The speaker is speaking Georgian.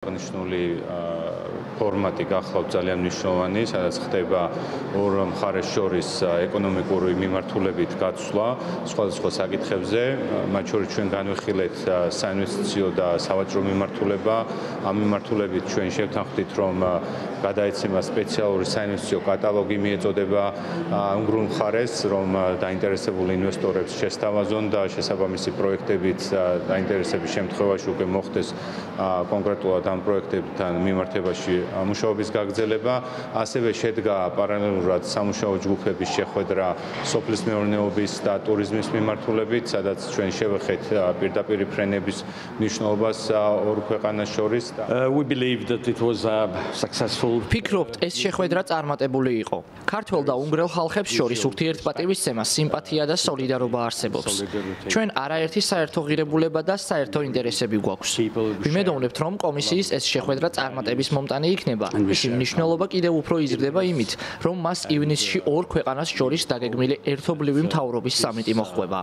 აღნიშნული ფორმატი გახლავთ ძალიან მნიშვნელოვანი, სადაც ხდება ორ მხარეს შორის ეკონომიკური მიმართულებით გაცვლა სხვადასხვა საკითხებზე, მათ შორის ჩვენ განვიხილეთ საინვესტიციო და სავაჭრო მიმართულება. ამ მიმართულებით ჩვენ შევთანხმდით, რომ გადაეცემა სპეციალური საინვესტიციო კატალოგი მიეწოდება უნგრულ მხარეს, რომ დაინტერესებულ ინვესტორებს შესთავაზონ და შესაბამისი პროექტებით დაინტერესების შემთხვევაში უკვე მოხდეს კონკრეტულად ამ პროექტებთან მიმართებაში მუშაობის გაგრძელება. ასევე შედგა პარალელურად სამუშაო ჯგუფების შეხვედრა სოფლის მეურნეობის და ტურიზმის მიმართულებით, სადაც ჩვენ შევეხეთ პირდაპირ ფრენების მნიშვნელობას ორ ქვეყანას შორის. We believe that it was successful. ფიქრობთ, ეს შეხვედრა წარმატებული იყო. ქართველ და უნგრელ ხალხებს შორის ურთიერთპატივისცემა, სიმპათია და სოლიდარობა არსებობს. ჩვენ არაერთი საერთო ღირებულება და საერთო ინტერესები გვაქვს. ვიმედოვნებთ, რომ კომისიის ეს შეხვედრა წარმატების მომტანი იქნება. მისი მნიშვნელობა კიდევ უფრო იზრდება იმით, რომ მას ივნისში ორ ქვეყანას შორის დაგეგმილი ერთობლივი მთავრობის სამიტი მოჰყვება.